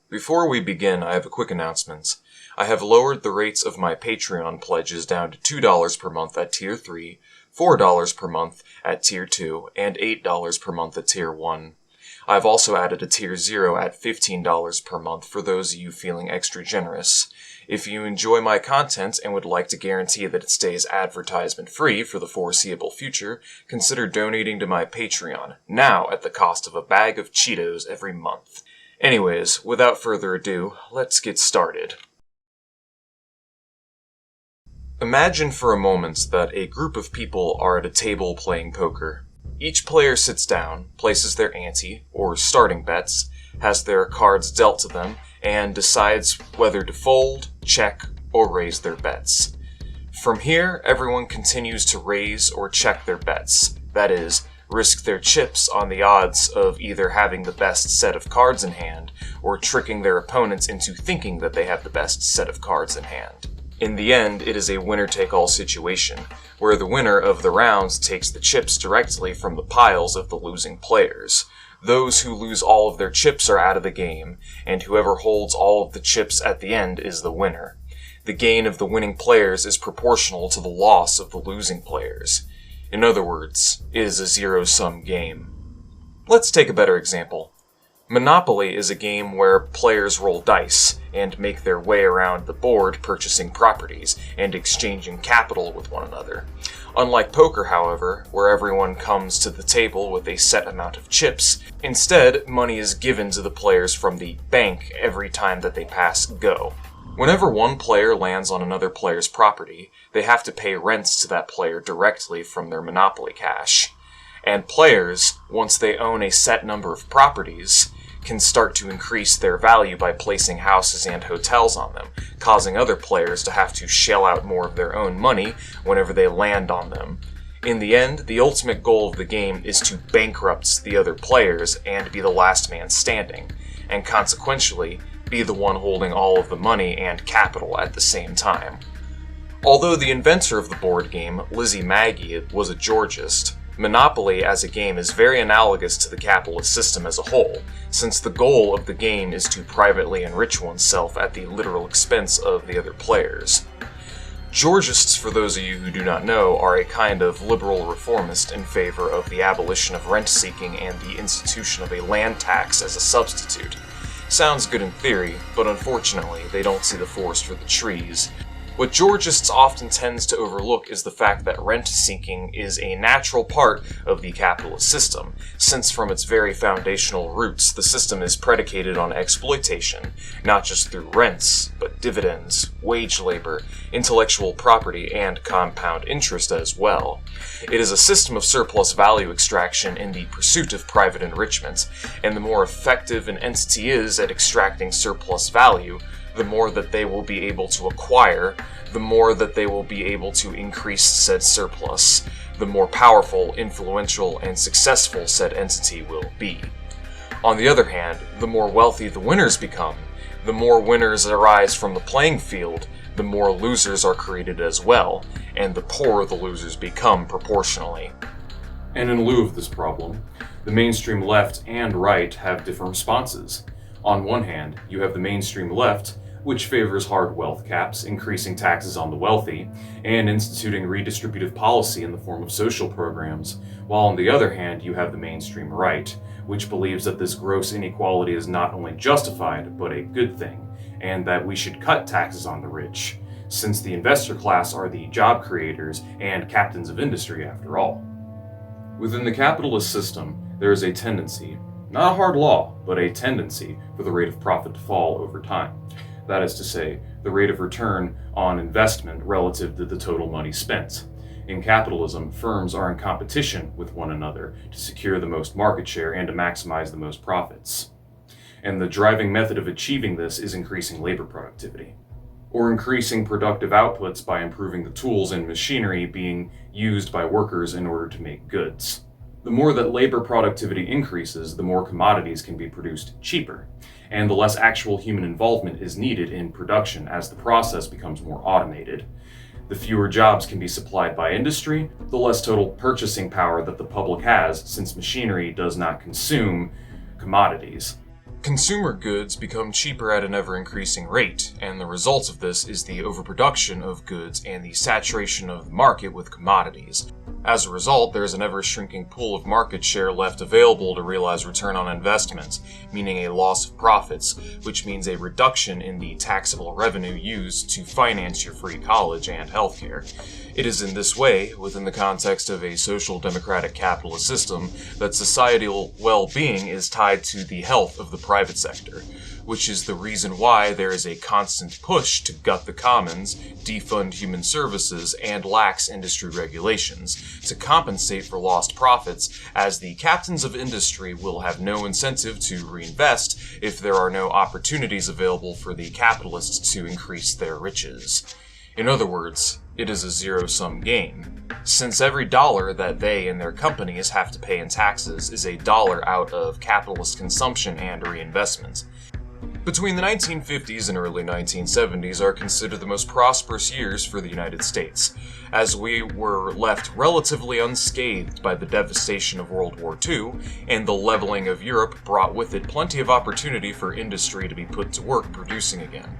Before we begin, I have a quick announcement. I have lowered the rates of my Patreon pledges down to $2 per month at Tier 3, $4 per month at Tier 2, and $8 per month at Tier 1. I have also added a Tier 0 at $15 per month for those of you feeling extra generous. If you enjoy my content and would like to guarantee that it stays advertisement-free for the foreseeable future, consider donating to my Patreon, now at the cost of a bag of Cheetos every month. Anyways, without further ado, let's get started. Imagine for a moment that a group of people are at a table playing poker. Each player sits down, places their ante, or starting bets, has their cards dealt to them, and decides whether to fold, check, or raise their bets. From here, everyone continues to raise or check their bets, that is, risk their chips on the odds of either having the best set of cards in hand, or tricking their opponents into thinking that they have the best set of cards in hand. In the end, it is a winner-take-all situation, where the winner of the rounds takes the chips directly from the piles of the losing players. Those who lose all of their chips are out of the game, and whoever holds all of the chips at the end is the winner. The gain of the winning players is proportional to the loss of the losing players. In other words, it is a zero-sum game. Let's take a better example. Monopoly is a game where players roll dice and make their way around the board purchasing properties and exchanging capital with one another. Unlike poker, however, where everyone comes to the table with a set amount of chips, instead, money is given to the players from the bank every time that they pass go. Whenever one player lands on another player's property, they have to pay rents to that player directly from their Monopoly cash. And players, once they own a set number of properties, can start to increase their value by placing houses and hotels on them, causing other players to have to shell out more of their own money whenever they land on them. In the end, the ultimate goal of the game is to bankrupt the other players and be the last man standing, and consequentially, be the one holding all of the money and capital at the same time. Although the inventor of the board game, Lizzie Magie, was a Georgist, Monopoly as a game is very analogous to the capitalist system as a whole, since the goal of the game is to privately enrich oneself at the literal expense of the other players. Georgists, for those of you who do not know, are a kind of liberal reformist in favor of the abolition of rent-seeking and the institution of a land tax as a substitute. Sounds good in theory, but unfortunately, they don't see the forest for the trees. What Georgists often tend to overlook is the fact that rent-seeking is a natural part of the capitalist system, since from its very foundational roots, the system is predicated on exploitation, not just through rents, but dividends, wage labor, intellectual property, and compound interest as well. It is a system of surplus value extraction in the pursuit of private enrichment, and the more effective an entity is at extracting surplus value, the more that they will be able to acquire, the more that they will be able to increase said surplus, the more powerful, influential, and successful said entity will be. On the other hand, the more wealthy the winners become, the more winners arise from the playing field, the more losers are created as well, and the poorer the losers become proportionally. And in lieu of this problem, the mainstream left and right have different responses. On one hand, you have the mainstream left, which favors hard wealth caps, increasing taxes on the wealthy, and instituting redistributive policy in the form of social programs, while on the other hand you have the mainstream right, which believes that this gross inequality is not only justified, but a good thing, and that we should cut taxes on the rich, since the investor class are the job creators and captains of industry after all. Within the capitalist system, there is a tendency, not a hard law, but a tendency for the rate of profit to fall over time. That is to say, the rate of return on investment relative to the total money spent. In capitalism, firms are in competition with one another to secure the most market share and to maximize the most profits. And the driving method of achieving this is increasing labor productivity, or increasing productive outputs by improving the tools and machinery being used by workers in order to make goods. The more that labor productivity increases, the more commodities can be produced cheaper, and the less actual human involvement is needed in production as the process becomes more automated. The fewer jobs can be supplied by industry, the less total purchasing power that the public has, since machinery does not consume commodities. Consumer goods become cheaper at an ever-increasing rate, and the result of this is the overproduction of goods and the saturation of the market with commodities. As a result, there is an ever-shrinking pool of market share left available to realize return on investment, meaning a loss of profits, which means a reduction in the taxable revenue used to finance your free college and healthcare. It is in this way, within the context of a social democratic capitalist system, that societal well-being is tied to the health of the private sector, which is the reason why there is a constant push to gut the commons, defund human services, and lax industry regulations to compensate for lost profits, as the captains of industry will have no incentive to reinvest if there are no opportunities available for the capitalists to increase their riches. In other words, it is a zero-sum game, since every dollar that they and their companies have to pay in taxes is a dollar out of capitalist consumption and reinvestment. Between the 1950s and early 1970s are considered the most prosperous years for the United States, as we were left relatively unscathed by the devastation of World War II, and the leveling of Europe brought with it plenty of opportunity for industry to be put to work producing again.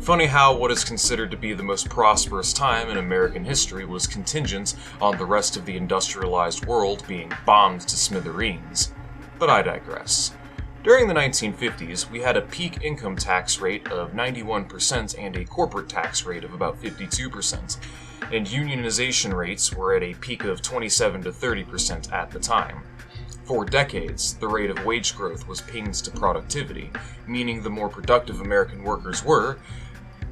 Funny how what is considered to be the most prosperous time in American history was contingent on the rest of the industrialized world being bombed to smithereens. But I digress. During the 1950s, we had a peak income tax rate of 91% and a corporate tax rate of about 52%, and unionization rates were at a peak of 27 to 30% at the time. For decades, the rate of wage growth was pinged to productivity, meaning the more productive American workers were,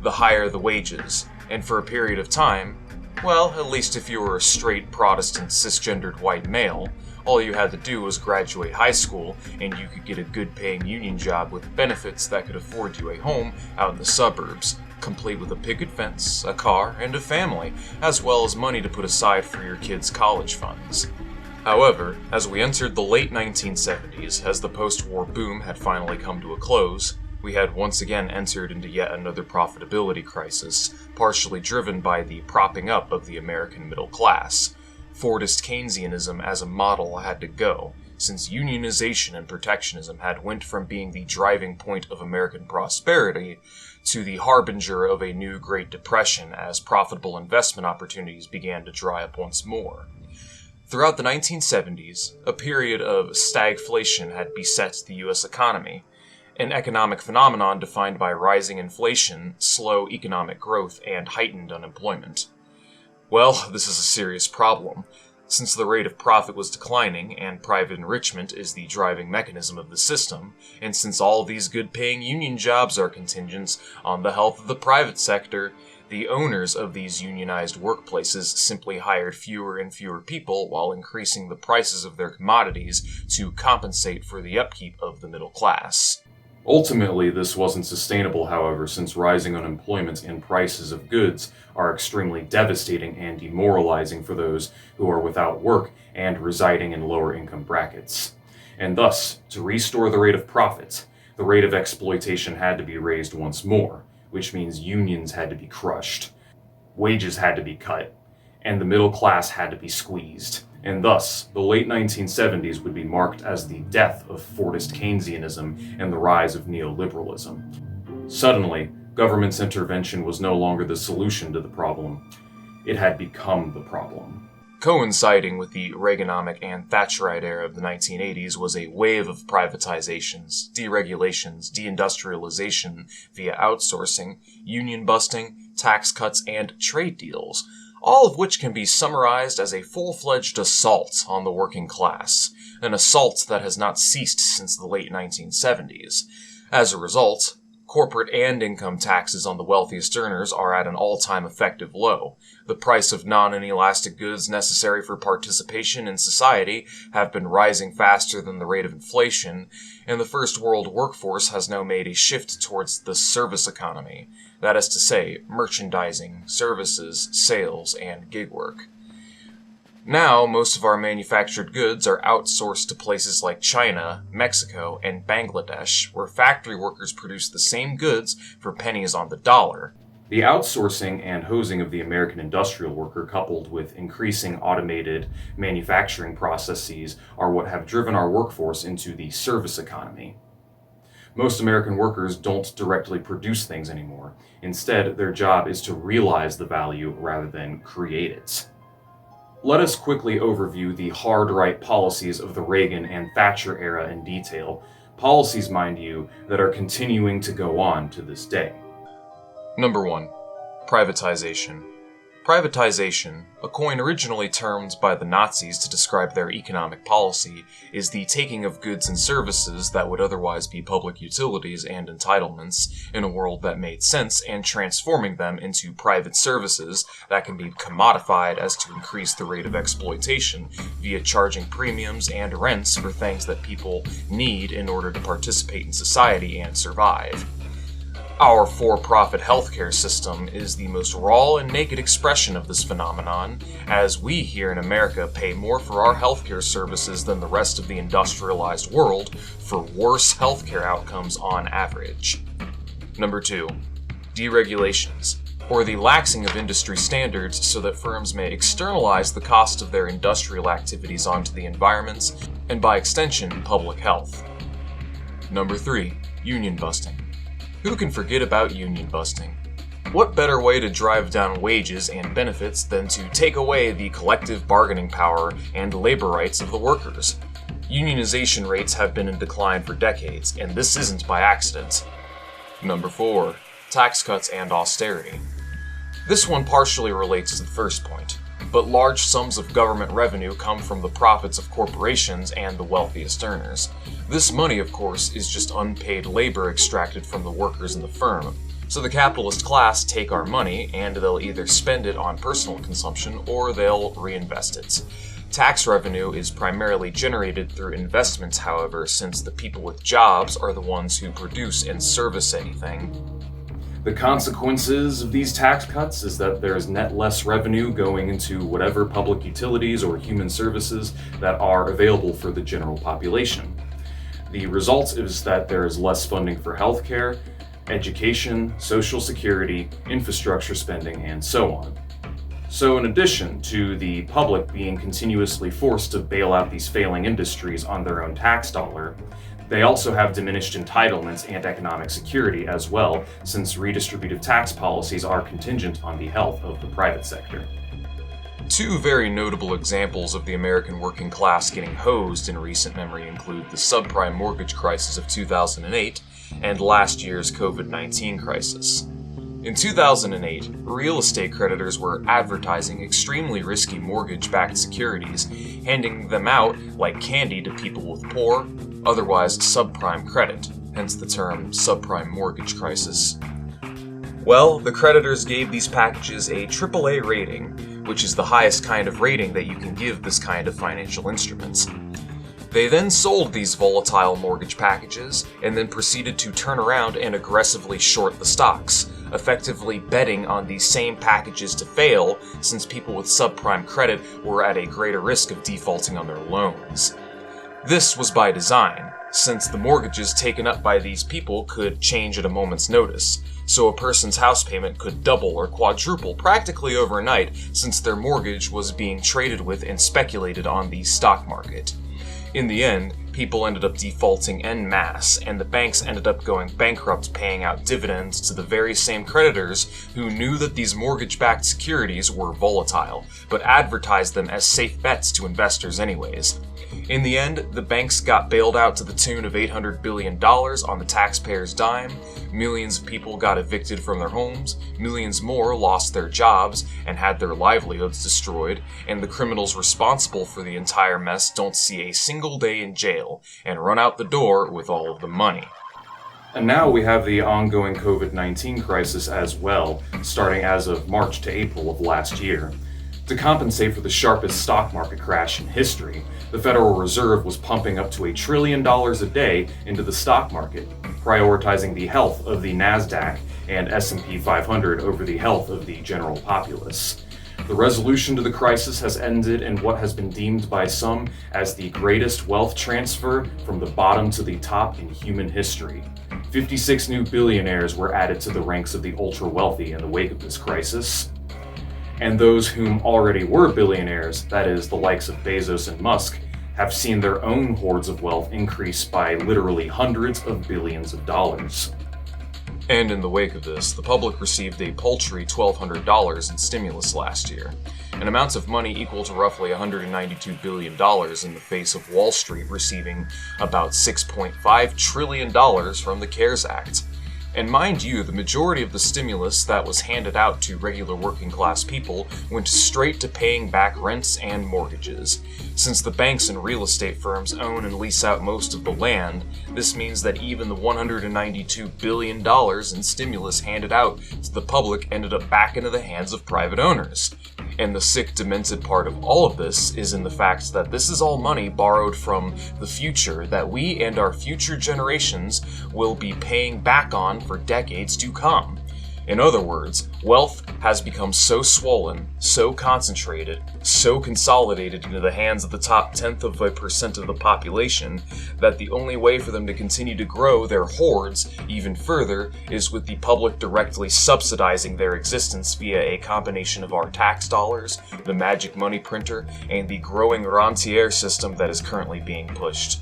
the higher the wages, and for a period of time, well, at least if you were a straight Protestant cisgendered white male, all you had to do was graduate high school and you could get a good-paying union job with benefits that could afford you a home out in the suburbs, complete with a picket fence, a car, and a family, as well as money to put aside for your kids' college funds. However, as we entered the late 1970s, as the post-war boom had finally come to a close, we had once again entered into yet another profitability crisis, partially driven by the propping up of the American middle class. Fordist Keynesianism as a model had to go, since unionization and protectionism had went from being the driving point of American prosperity to the harbinger of a new Great Depression as profitable investment opportunities began to dry up once more. Throughout the 1970s, a period of stagflation had beset the U.S. economy, an economic phenomenon defined by rising inflation, slow economic growth, and heightened unemployment. Well, this is a serious problem, since the rate of profit was declining and private enrichment is the driving mechanism of the system, and since all these good-paying union jobs are contingent on the health of the private sector, the owners of these unionized workplaces simply hired fewer and fewer people while increasing the prices of their commodities to compensate for the upkeep of the middle class. Ultimately, this wasn't sustainable, however, since rising unemployment and prices of goods are extremely devastating and demoralizing for those who are without work and residing in lower income brackets. And thus, to restore the rate of profit, the rate of exploitation had to be raised once more, which means unions had to be crushed, wages had to be cut, and the middle class had to be squeezed. And thus, the late 1970s would be marked as the death of Fordist Keynesianism and the rise of neoliberalism. Suddenly, government's intervention was no longer the solution to the problem. It had become the problem. Coinciding with the Reaganomic and Thatcherite era of the 1980s was a wave of privatizations, deregulations, deindustrialization via outsourcing, union busting, tax cuts, and trade deals, all of which can be summarized as a full-fledged assault on the working class, an assault that has not ceased since the late 1970s. As a result, corporate and income taxes on the wealthiest earners are at an all-time effective low. The price of non-inelastic goods necessary for participation in society have been rising faster than the rate of inflation, and the first world workforce has now made a shift towards the service economy. That is to say, merchandising, services, sales, and gig work. Now, most of our manufactured goods are outsourced to places like China, Mexico, and Bangladesh, where factory workers produce the same goods for pennies on the dollar. The outsourcing and hosing of the American industrial worker, coupled with increasing automated manufacturing processes, are what have driven our workforce into the service economy. Most American workers don't directly produce things anymore. Instead, their job is to realize the value rather than create it. Let us quickly overview the hard-right policies of the Reagan and Thatcher era in detail. Policies, mind you, that are continuing to go on to this day. Number 1. Privatization. Privatization, a coin originally termed by the Nazis to describe their economic policy, is the taking of goods and services that would otherwise be public utilities and entitlements in a world that made sense and transforming them into private services that can be commodified as to increase the rate of exploitation via charging premiums and rents for things that people need in order to participate in society and survive. Our for-profit healthcare system is the most raw and naked expression of this phenomenon, as we here in America pay more for our healthcare services than the rest of the industrialized world for worse healthcare outcomes on average. Number 2. Deregulations, or the laxing of industry standards so that firms may externalize the cost of their industrial activities onto the environment, and by extension, public health. Number 3. Union busting. Who can forget about union busting? What better way to drive down wages and benefits than to take away the collective bargaining power and labor rights of the workers? Unionization rates have been in decline for decades, and this isn't by accident. Number 4. Tax cuts and austerity. This one partially relates to the first point, but large sums of government revenue come from the profits of corporations and the wealthiest earners. This money, of course, is just unpaid labor extracted from the workers in the firm. So the capitalist class take our money, and they'll either spend it on personal consumption or they'll reinvest it. Tax revenue is primarily generated through investments, however, since the people with jobs are the ones who produce and service anything. The consequences of these tax cuts is that there is net less revenue going into whatever public utilities or human services that are available for the general population. The result is that there is less funding for healthcare, education, social security, infrastructure spending, and so on. So in addition to the public being continuously forced to bail out these failing industries on their own tax dollar, they also have diminished entitlements and economic security as well, since redistributive tax policies are contingent on the health of the private sector. Two very notable examples of the American working class getting hosed in recent memory include the subprime mortgage crisis of 2008 and last year's COVID-19 crisis. In 2008, real estate creditors were advertising extremely risky mortgage-backed securities, handing them out like candy to people with poor, otherwise subprime credit, hence the term subprime mortgage crisis. Well, the creditors gave these packages a AAA rating, which is the highest kind of rating that you can give this kind of financial instruments. They then sold these volatile mortgage packages, and then proceeded to turn around and aggressively short the stocks, effectively betting on these same packages to fail, since people with subprime credit were at a greater risk of defaulting on their loans. This was by design, since the mortgages taken up by these people could change at a moment's notice, so a person's house payment could double or quadruple practically overnight since their mortgage was being traded with and speculated on the stock market. In the end, people ended up defaulting en masse, and the banks ended up going bankrupt, paying out dividends to the very same creditors who knew that these mortgage-backed securities were volatile, but advertised them as safe bets to investors anyways. In the end, the banks got bailed out to the tune of $800 billion on the taxpayers' dime, millions of people got evicted from their homes, millions more lost their jobs and had their livelihoods destroyed, and the criminals responsible for the entire mess don't see a single day in jail and run out the door with all of the money. And now we have the ongoing COVID-19 crisis as well, starting as of March to April of last year. To compensate for the sharpest stock market crash in history, the Federal Reserve was pumping up to $1 trillion a day into the stock market, prioritizing the health of the NASDAQ and S&P 500 over the health of the general populace. The resolution to the crisis has ended in what has been deemed by some as the greatest wealth transfer from the bottom to the top in human history. 56 new billionaires were added to the ranks of the ultra-wealthy in the wake of this crisis. And those whom already were billionaires, that is, the likes of Bezos and Musk, have seen their own hordes of wealth increase by literally hundreds of billions of dollars. And in the wake of this, the public received a paltry $1,200 in stimulus last year, an amount of money equal to roughly $192 billion in the face of Wall Street receiving about $6.5 trillion from the CARES Act. And mind you, the majority of the stimulus that was handed out to regular working class people went straight to paying back rents and mortgages. Since the banks and real estate firms own and lease out most of the land, this means that even the $192 billion in stimulus handed out to the public ended up back into the hands of private owners. And the sick, demented part of all of this is in the fact that this is all money borrowed from the future that we and our future generations will be paying back on for decades to come. In other words, wealth has become so swollen, so concentrated, so consolidated into the hands of the top 0.1% of the population that the only way for them to continue to grow their hordes even further is with the public directly subsidizing their existence via a combination of our tax dollars, the magic money printer, and the growing rentier system that is currently being pushed.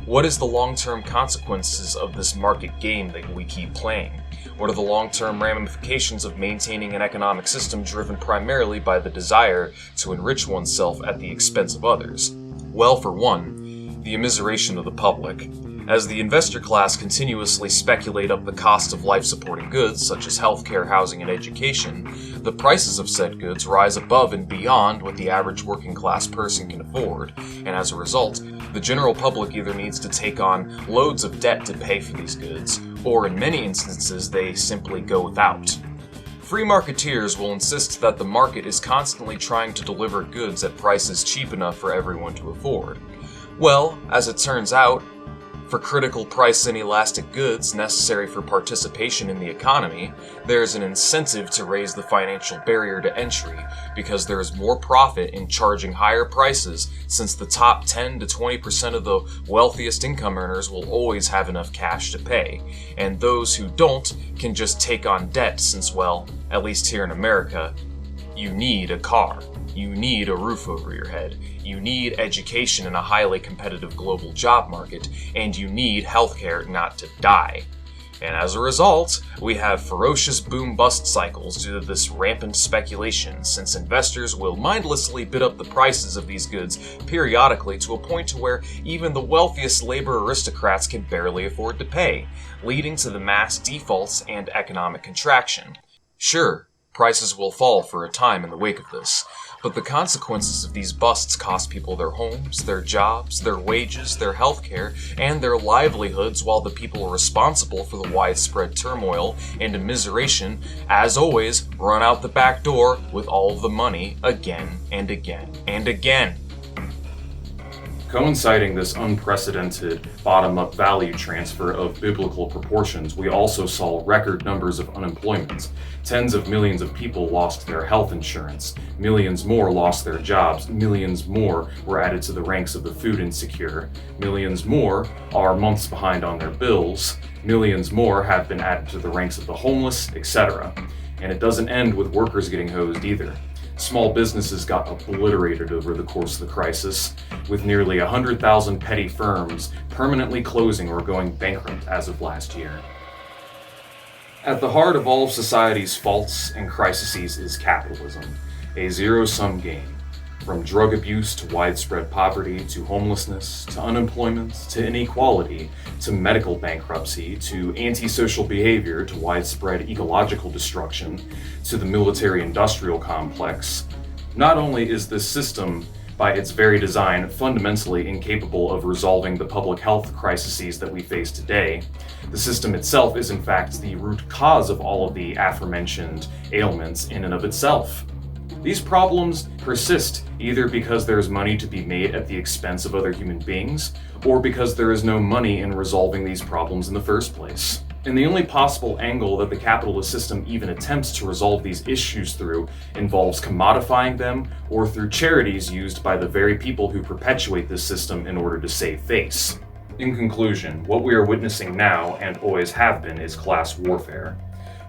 What is the long-term consequences of this market game that we keep playing? What are the long-term ramifications of maintaining an economic system driven primarily by the desire to enrich oneself at the expense of others? Well, for one, the immiseration of the public. As the investor class continuously speculate up the cost of life-supporting goods, such as healthcare, housing, and education, the prices of said goods rise above and beyond what the average working-class person can afford, and as a result, the general public either needs to take on loads of debt to pay for these goods, or in many instances they simply go without. Free marketeers will insist that the market is constantly trying to deliver goods at prices cheap enough for everyone to afford. Well, as it turns out, for critical price inelastic goods necessary for participation in the economy, there is an incentive to raise the financial barrier to entry because there is more profit in charging higher prices since the top 10 to 20% of the wealthiest income earners will always have enough cash to pay, and those who don't can just take on debt since, well, at least here in America, you need a car. You need a roof over your head, you need education in a highly competitive global job market, and you need healthcare not to die. And as a result, we have ferocious boom-bust cycles due to this rampant speculation, since investors will mindlessly bid up the prices of these goods periodically to a point to where even the wealthiest labor aristocrats can barely afford to pay, leading to the mass defaults and economic contraction. Sure, prices will fall for a time in the wake of this, but the consequences of these busts cost people their homes, their jobs, their wages, their healthcare, and their livelihoods, while the people responsible for the widespread turmoil and immiseration, as always, run out the back door with all of the money again and again and again. Coinciding this unprecedented bottom-up value transfer of biblical proportions, we also saw record numbers of unemployment. Tens of millions of people lost their health insurance, millions more lost their jobs, millions more were added to the ranks of the food insecure, millions more are months behind on their bills, millions more have been added to the ranks of the homeless, etc. And it doesn't end with workers getting hosed either. Small businesses got obliterated over the course of the crisis, with nearly 100,000 petty firms permanently closing or going bankrupt as of last year. At the heart of all of society's faults and crises is capitalism, a zero-sum game. From drug abuse to widespread poverty, to homelessness, to unemployment, to inequality, to medical bankruptcy, to antisocial behavior, to widespread ecological destruction, to the military-industrial complex. Not only is this system, by its very design, fundamentally incapable of resolving the public health crises that we face today, the system itself is in fact the root cause of all of the aforementioned ailments in and of itself. These problems persist either because there is money to be made at the expense of other human beings, or because there is no money in resolving these problems in the first place. And the only possible angle that the capitalist system even attempts to resolve these issues through involves commodifying them, or through charities used by the very people who perpetuate this system in order to save face. In conclusion, what we are witnessing now, and always have been, is class warfare.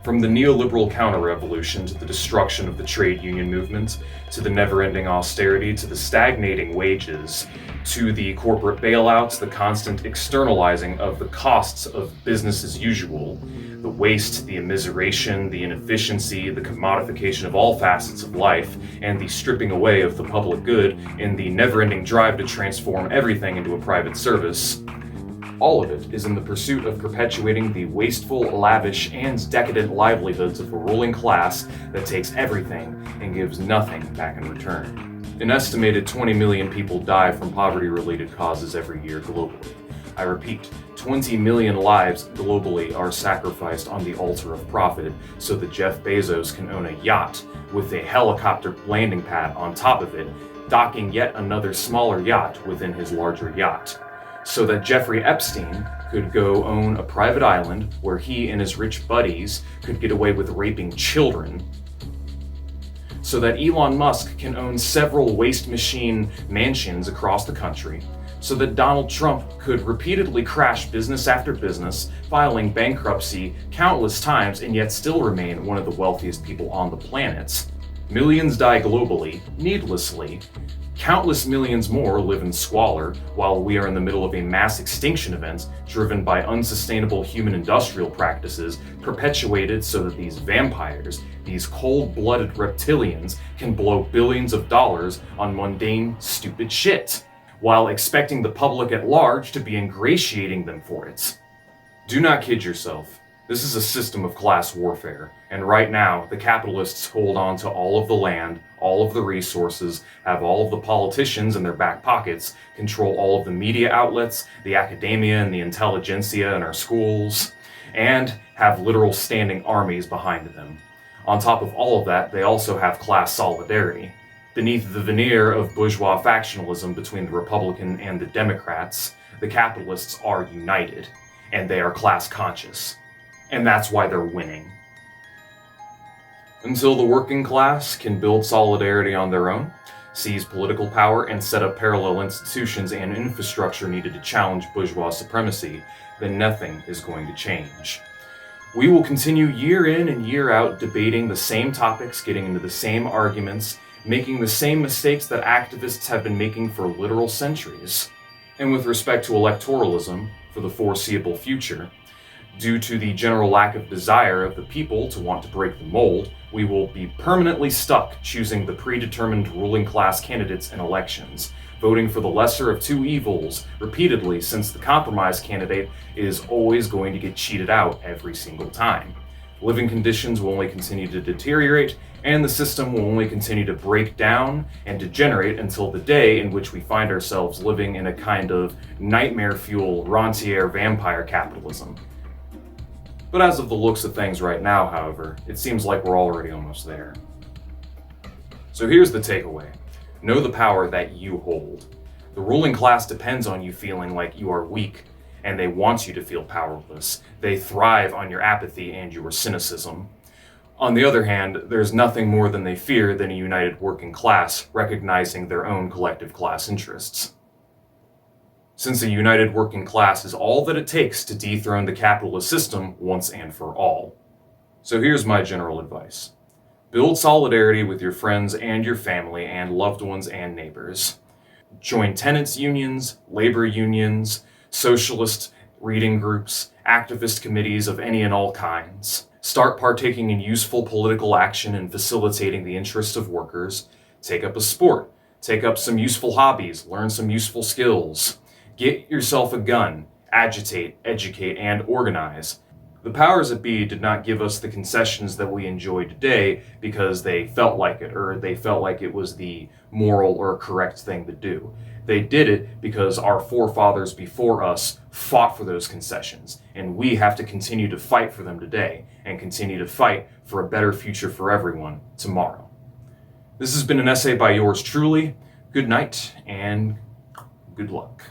From the neoliberal counter-revolution to the destruction of the trade union movement, to the never-ending austerity, to the stagnating wages, to the corporate bailouts, the constant externalizing of the costs of business as usual, the waste, the immiseration, the inefficiency, the commodification of all facets of life, and the stripping away of the public good in the never-ending drive to transform everything into a private service. All of it is in the pursuit of perpetuating the wasteful, lavish, and decadent livelihoods of a ruling class that takes everything and gives nothing back in return. An estimated 20 million people die from poverty-related causes every year globally. I repeat, 20 million lives globally are sacrificed on the altar of profit so that Jeff Bezos can own a yacht with a helicopter landing pad on top of it, docking yet another smaller yacht within his larger yacht. So that Jeffrey Epstein could go own a private island where he and his rich buddies could get away with raping children. So that Elon Musk can own several waste machine mansions across the country. So that Donald Trump could repeatedly crash business after business, filing bankruptcy countless times and yet still remain one of the wealthiest people on the planet. Millions die globally, needlessly. Countless millions more live in squalor, while we are in the middle of a mass extinction event driven by unsustainable human industrial practices perpetuated so that these vampires, these cold-blooded reptilians, can blow billions of dollars on mundane, stupid shit, while expecting the public at large to be ingratiating them for it. Do not kid yourself. This is a system of class warfare, and right now, the capitalists hold on to all of the land, all of the resources, have all of the politicians in their back pockets, control all of the media outlets, the academia and the intelligentsia in our schools, and have literal standing armies behind them. On top of all of that, they also have class solidarity. Beneath the veneer of bourgeois factionalism between the Republican and the Democrats, the capitalists are united, and they are class conscious. And that's why they're winning. Until the working class can build solidarity on their own, seize political power, and set up parallel institutions and infrastructure needed to challenge bourgeois supremacy, then nothing is going to change. We will continue year in and year out debating the same topics, getting into the same arguments, making the same mistakes that activists have been making for literal centuries. And with respect to electoralism, for the foreseeable future, due to the general lack of desire of the people to want to break the mold, we will be permanently stuck choosing the predetermined ruling class candidates in elections, voting for the lesser of two evils repeatedly since the compromise candidate is always going to get cheated out every single time. Living conditions will only continue to deteriorate, and the system will only continue to break down and degenerate until the day in which we find ourselves living in a kind of nightmare fuel rentier vampire capitalism. But as of the looks of things right now, however, it seems like we're already almost there. So here's the takeaway. Know the power that you hold. The ruling class depends on you feeling like you are weak, and they want you to feel powerless. They thrive on your apathy and your cynicism. On the other hand, there's nothing more than they fear than a united working class recognizing their own collective class interests. Since a united working class is all that it takes to dethrone the capitalist system once and for all. So here's my general advice. Build solidarity with your friends and your family and loved ones and neighbors. Join tenants unions, labor unions, socialist reading groups, activist committees of any and all kinds. Start partaking in useful political action and facilitating the interests of workers. Take up a sport. Take up some useful hobbies. Learn some useful skills. Get yourself a gun, agitate, educate, and organize. The powers that be did not give us the concessions that we enjoy today because they felt like it, or they felt like it was the moral or correct thing to do. They did it because our forefathers before us fought for those concessions, and we have to continue to fight for them today, and continue to fight for a better future for everyone tomorrow. This has been an essay by yours truly. Good night, and good luck.